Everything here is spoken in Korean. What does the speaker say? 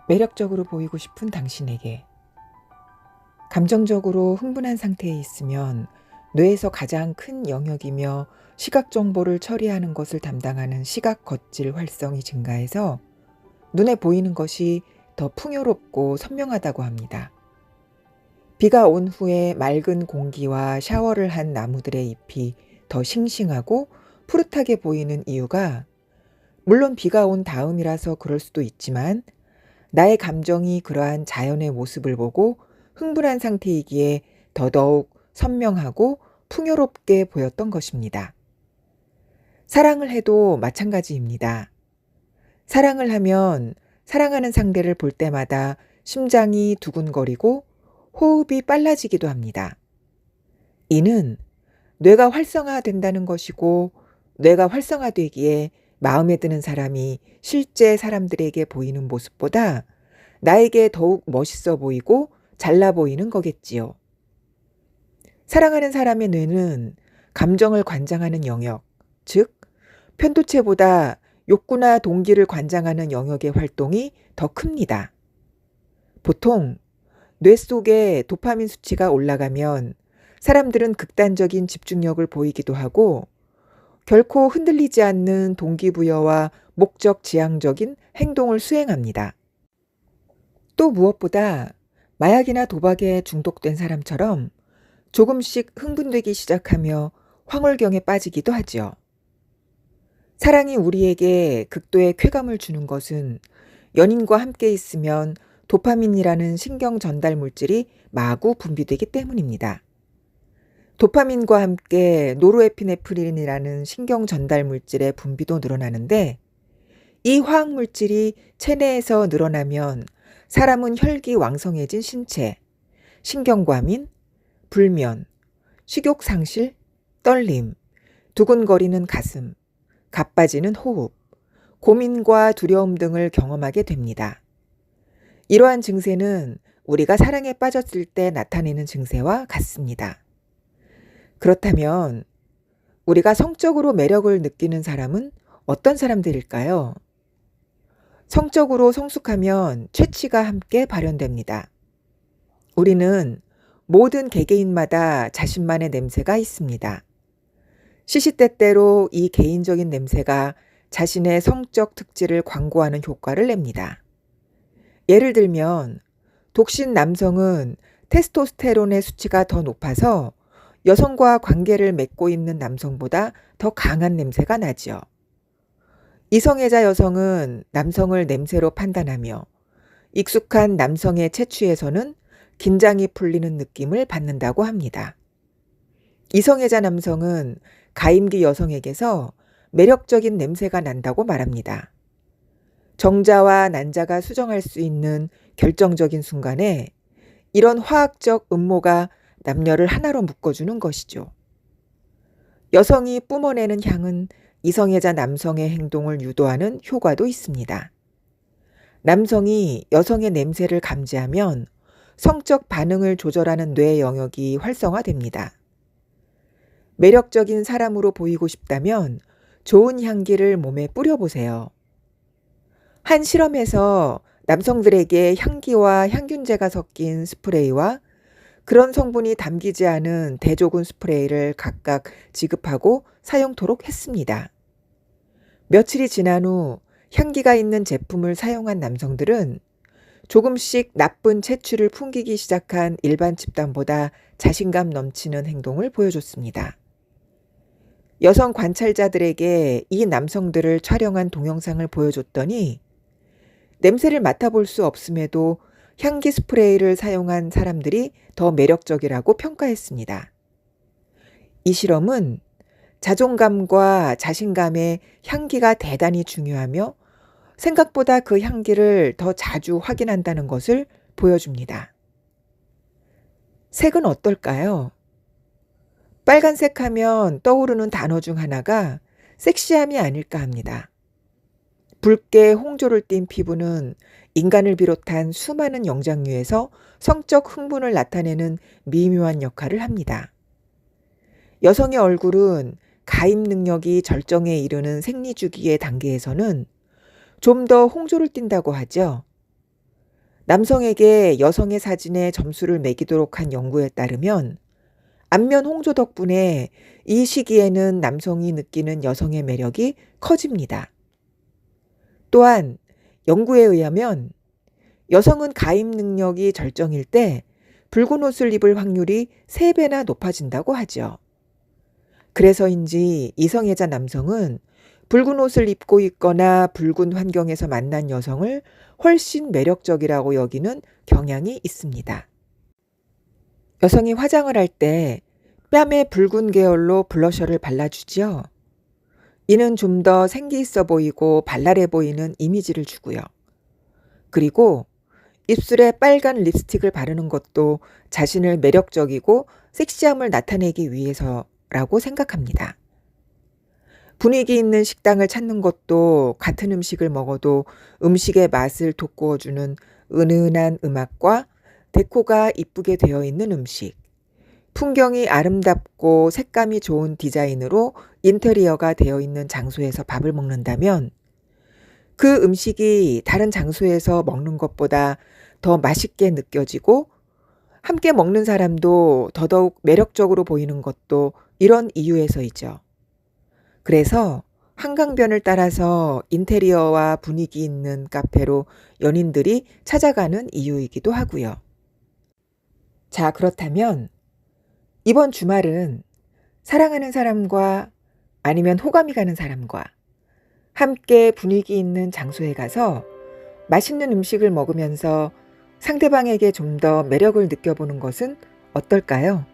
매력적으로 보이고 싶은 당신에게. 감정적으로 흥분한 상태에 있으면 뇌에서 가장 큰 영역이며 시각 정보를 처리하는 것을 담당하는 시각 겉질 활성이 증가해서 눈에 보이는 것이 더 풍요롭고 선명하다고 합니다. 비가 온 후에 맑은 공기와 샤워를 한 나무들의 잎이 더 싱싱하고 푸릇하게 보이는 이유가, 물론 비가 온 다음이라서 그럴 수도 있지만, 나의 감정이 그러한 자연의 모습을 보고 흥분한 상태이기에 더더욱 선명하고 풍요롭게 보였던 것입니다. 사랑을 해도 마찬가지입니다. 사랑을 하면 사랑하는 상대를 볼 때마다 심장이 두근거리고 호흡이 빨라지기도 합니다. 이는 뇌가 활성화된다는 것이고, 뇌가 활성화되기에 마음에 드는 사람이 실제 사람들에게 보이는 모습보다 나에게 더욱 멋있어 보이고 잘나 보이는 거겠지요. 사랑하는 사람의 뇌는 감정을 관장하는 영역, 즉 편도체보다 욕구나 동기를 관장하는 영역의 활동이 더 큽니다. 보통 뇌 속에 도파민 수치가 올라가면 사람들은 극단적인 집중력을 보이기도 하고, 결코 흔들리지 않는 동기부여와 목적 지향적인 행동을 수행합니다. 또 무엇보다 마약이나 도박에 중독된 사람처럼 조금씩 흥분되기 시작하며 황홀경에 빠지기도 하죠. 사랑이 우리에게 극도의 쾌감을 주는 것은 연인과 함께 있으면 도파민이라는 신경 전달 물질이 마구 분비되기 때문입니다. 도파민과 함께 노르에피네프린이라는 신경 전달 물질의 분비도 늘어나는데, 이 화학 물질이 체내에서 늘어나면 사람은 혈기왕성해진 신체, 신경과민, 불면, 식욕 상실, 떨림, 두근거리는 가슴, 가빠지는 호흡, 고민과 두려움 등을 경험하게 됩니다. 이러한 증세는 우리가 사랑에 빠졌을 때 나타내는 증세와 같습니다. 그렇다면 우리가 성적으로 매력을 느끼는 사람은 어떤 사람들일까요? 성적으로 성숙하면 최치가 함께 발현됩니다. 우리는 모든 개개인마다 자신만의 냄새가 있습니다. 시시때때로 이 개인적인 냄새가 자신의 성적 특질을 광고하는 효과를 냅니다. 예를 들면 독신 남성은 테스토스테론의 수치가 더 높아서 여성과 관계를 맺고 있는 남성보다 더 강한 냄새가 나지요. 이성애자 여성은 남성을 냄새로 판단하며 익숙한 남성의 체취에서는 긴장이 풀리는 느낌을 받는다고 합니다. 이성애자 남성은 가임기 여성에게서 매력적인 냄새가 난다고 말합니다. 정자와 난자가 수정할 수 있는 결정적인 순간에 이런 화학적 음모가 남녀를 하나로 묶어주는 것이죠. 여성이 뿜어내는 향은 이성애자 남성의 행동을 유도하는 효과도 있습니다. 남성이 여성의 냄새를 감지하면 성적 반응을 조절하는 뇌 영역이 활성화됩니다. 매력적인 사람으로 보이고 싶다면 좋은 향기를 몸에 뿌려보세요. 한 실험에서 남성들에게 향기와 향균제가 섞인 스프레이와 그런 성분이 담기지 않은 대조군 스프레이를 각각 지급하고 사용토록 했습니다. 며칠이 지난 후 향기가 있는 제품을 사용한 남성들은 조금씩 나쁜 체취를 풍기기 시작한 일반 집단보다 자신감 넘치는 행동을 보여줬습니다. 여성 관찰자들에게 이 남성들을 촬영한 동영상을 보여줬더니 냄새를 맡아볼 수 없음에도 향기 스프레이를 사용한 사람들이 더 매력적이라고 평가했습니다. 이 실험은 자존감과 자신감의 향기가 대단히 중요하며 생각보다 그 향기를 더 자주 확인한다는 것을 보여줍니다. 색은 어떨까요? 빨간색 하면 떠오르는 단어 중 하나가 섹시함이 아닐까 합니다. 붉게 홍조를 띤 피부는 인간을 비롯한 수많은 영장류에서 성적 흥분을 나타내는 미묘한 역할을 합니다. 여성의 얼굴은 가임 능력이 절정에 이르는 생리 주기의 단계에서는 좀 더 홍조를 띈다고 하죠. 남성에게 여성의 사진에 점수를 매기도록 한 연구에 따르면 안면 홍조 덕분에 이 시기에는 남성이 느끼는 여성의 매력이 커집니다. 또한 연구에 의하면 여성은 가입 능력이 절정일 때 붉은 옷을 입을 확률이 3배나 높아진다고 하죠. 그래서인지 이성애자 남성은 붉은 옷을 입고 있거나 붉은 환경에서 만난 여성을 훨씬 매력적이라고 여기는 경향이 있습니다. 여성이 화장을 할 때 뺨에 붉은 계열로 블러셔를 발라주지요. 이는 좀 더 생기 있어 보이고 발랄해 보이는 이미지를 주고요. 그리고 입술에 빨간 립스틱을 바르는 것도 자신을 매력적이고 섹시함을 나타내기 위해서라고 생각합니다. 분위기 있는 식당을 찾는 것도 같은 음식을 먹어도 음식의 맛을 돋구어주는 은은한 음악과 데코가 이쁘게 되어 있는 음식, 풍경이 아름답고 색감이 좋은 디자인으로 인테리어가 되어 있는 장소에서 밥을 먹는다면 그 음식이 다른 장소에서 먹는 것보다 더 맛있게 느껴지고 함께 먹는 사람도 더더욱 매력적으로 보이는 것도 이런 이유에서이죠. 그래서 한강변을 따라서 인테리어와 분위기 있는 카페로 연인들이 찾아가는 이유이기도 하고요. 자, 그렇다면 이번 주말은 사랑하는 사람과 아니면 호감이 가는 사람과 함께 분위기 있는 장소에 가서 맛있는 음식을 먹으면서 상대방에게 좀 더 매력을 느껴보는 것은 어떨까요?